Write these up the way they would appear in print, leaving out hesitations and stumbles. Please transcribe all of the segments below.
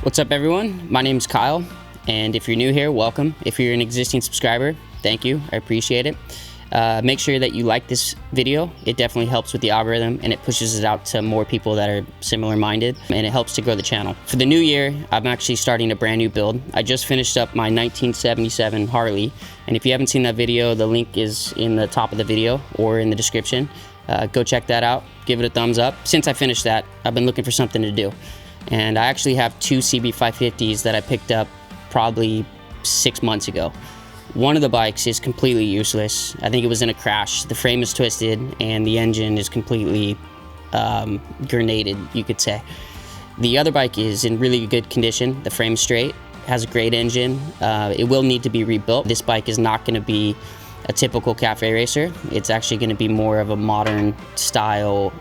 What's up everyone? My name is Kyle, and if you're new here, welcome. If you're an existing subscriber, thank you, I appreciate it. Make sure that you like this video. It definitely helps with the algorithm and it pushes it out to more people that are similar minded, and it helps to grow the channel. For the new year, I'm actually starting a brand new build. I just finished up my 1977 Harley, and if you haven't seen that video, the link is in the top of the video or in the description. Go check that out, give it a thumbs up. Since I finished that, I've been looking for something to do. And I actually have two CB550s that I picked up probably 6 months ago. One of the bikes is completely useless. I think it was in a crash. The frame is twisted and the engine is completely grenaded, you could say. The other bike is in really good condition. The frame's straight, has a great engine. It will need to be rebuilt. This bike is not going to be a typical cafe racer. It's actually going to be more of a modern style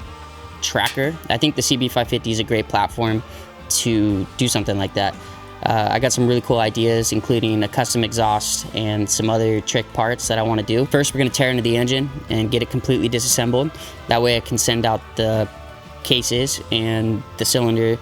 tracker. I think the CB550 is a great platform to do something like that. I got some really cool ideas, including a custom exhaust and some other trick parts that I want to do. First, we're going to tear into the engine and get it completely disassembled. That way I can send out the cases and the cylinder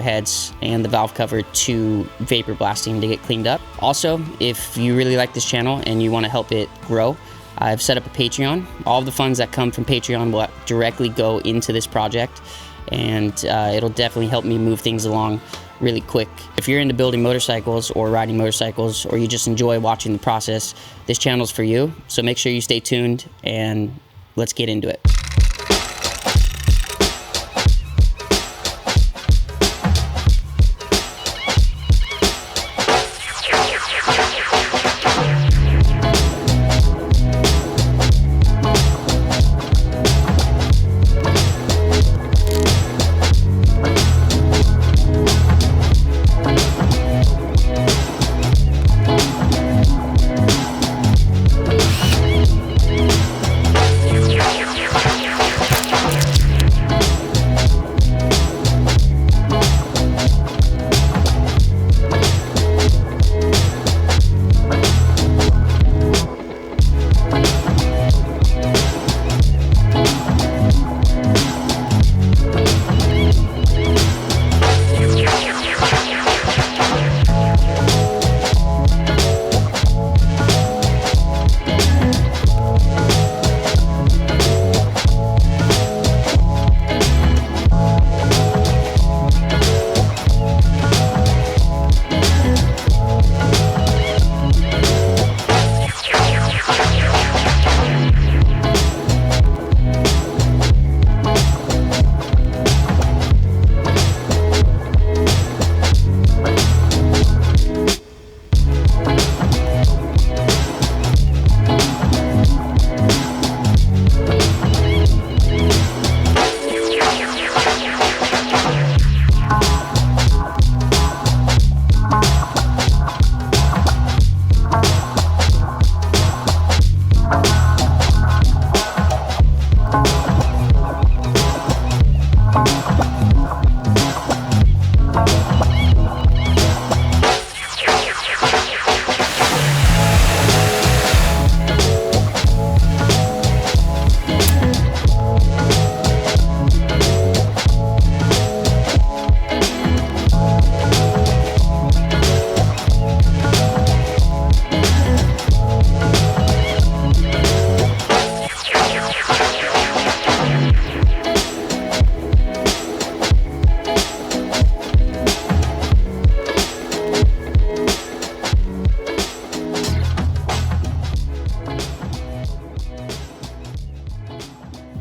heads and the valve cover to vapor blasting to get cleaned up. Also, if you really like this channel and you want to help it grow, I've set up a Patreon. All of the funds that come from Patreon will directly go into this project, and it'll definitely help me move things along really quick. If you're into building motorcycles or riding motorcycles, or you just enjoy watching the process, this channel's for you. So make sure you stay tuned and let's get into it.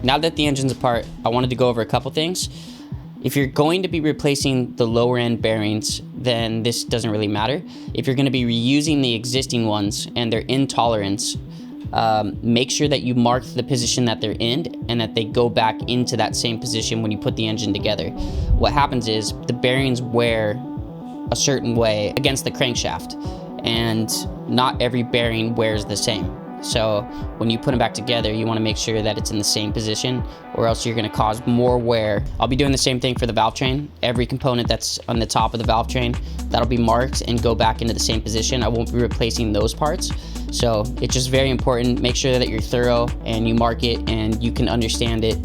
Now that the engine's apart, I wanted to go over a couple things. If you're going to be replacing the lower end bearings, then this doesn't really matter. If you're going to be reusing the existing ones and they're in tolerance, make sure that you mark the position that they're in and that they go back into that same position when you put the engine together. What happens is the bearings wear a certain way against the crankshaft, and not every bearing wears the same. So when you put them back together, you want to make sure that it's in the same position, or else you're going to cause more wear. I'll be doing the same thing for the valve train. Every component that's on the top of the valve train, that'll be marked and go back into the same position. I won't be replacing those parts. So it's just very important. Make sure that you're thorough and you mark it and you can understand it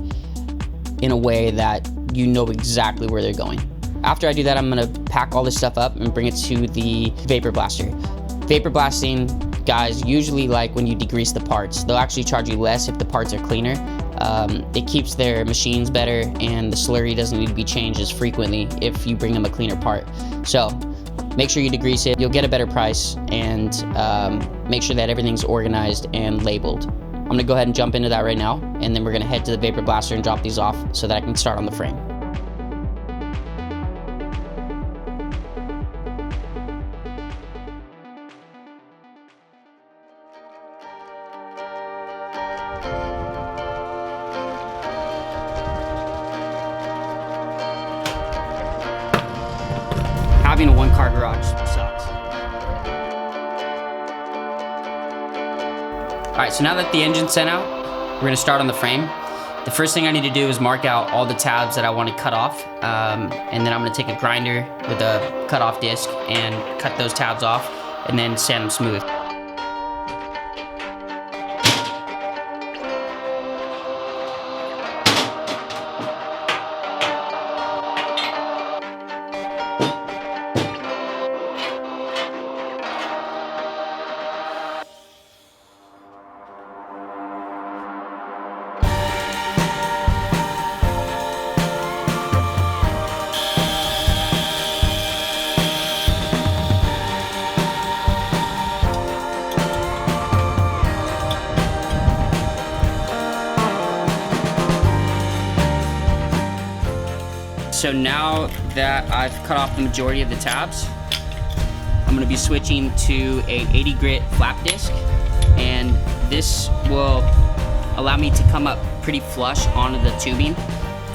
in a way that you know exactly where they're going. After I do that, I'm gonna pack all this stuff up and bring it to the vapor blaster. Vapor blasting guys usually like when you degrease the parts. They'll actually charge you less if the parts are cleaner. It keeps their machines better, and the slurry doesn't need to be changed as frequently if you bring them a cleaner part. So make sure you degrease it. You'll get a better price, and make sure that everything's organized and labeled. I'm gonna go ahead and jump into that right now, and then we're gonna head to the vapor blaster and drop these off so that I can start on the frame. Having a one-car garage sucks. All right, so now that the engine's sent out, we're gonna start on the frame. The first thing I need to do is mark out all the tabs that I want to cut off, and then I'm gonna take a grinder with a cut-off disc and cut those tabs off, and then sand them smooth. So now that I've cut off the majority of the tabs, I'm gonna be switching to a 80 grit flap disc, and this will allow me to come up pretty flush onto the tubing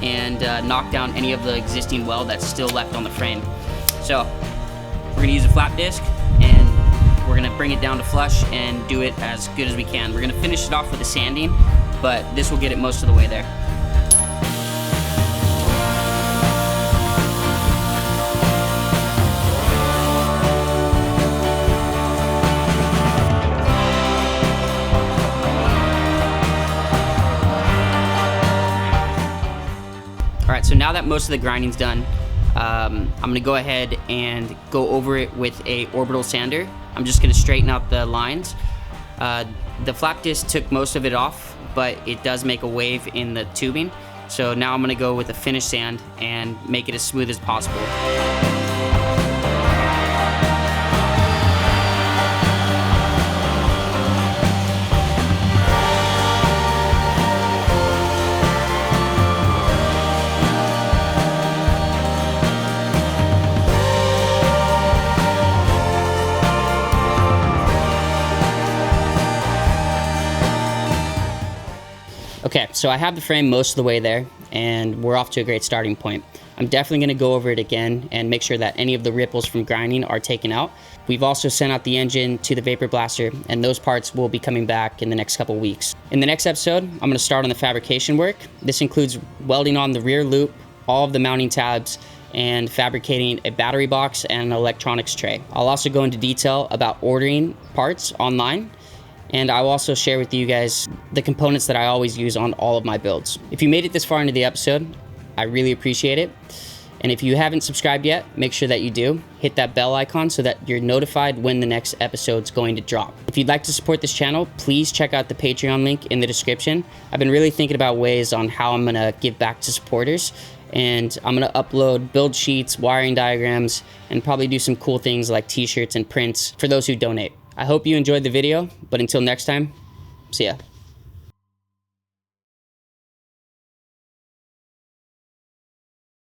and knock down any of the existing weld that's still left on the frame. So we're gonna use a flap disc, and we're gonna bring it down to flush and do it as good as we can. We're gonna finish it off with the sanding, but this will get it most of the way there. All right, so now that most of the grinding's done, I'm gonna go ahead and go over it with a orbital sander. I'm just gonna straighten out the lines. The flap disc took most of it off, but it does make a wave in the tubing. So now I'm gonna go with a finish sand and make it as smooth as possible. Okay, so I have the frame most of the way there, and we're off to a great starting point. I'm definitely gonna go over it again and make sure that any of the ripples from grinding are taken out. We've also sent out the engine to the vapor blaster, and those parts will be coming back in the next couple weeks. In the next episode, I'm gonna start on the fabrication work. This includes welding on the rear loop, all of the mounting tabs, and fabricating a battery box and an electronics tray. I'll also go into detail about ordering parts online, and I will also share with you guys the components that I always use on all of my builds. If you made it this far into the episode, I really appreciate it. And if you haven't subscribed yet, make sure that you do. Hit that bell icon so that you're notified when the next episode's going to drop. If you'd like to support this channel, please check out the Patreon link in the description. I've been really thinking about ways on how I'm gonna give back to supporters, and I'm gonna upload build sheets, wiring diagrams, and probably do some cool things like t-shirts and prints for those who donate. I hope you enjoyed the video, but until next time, see ya.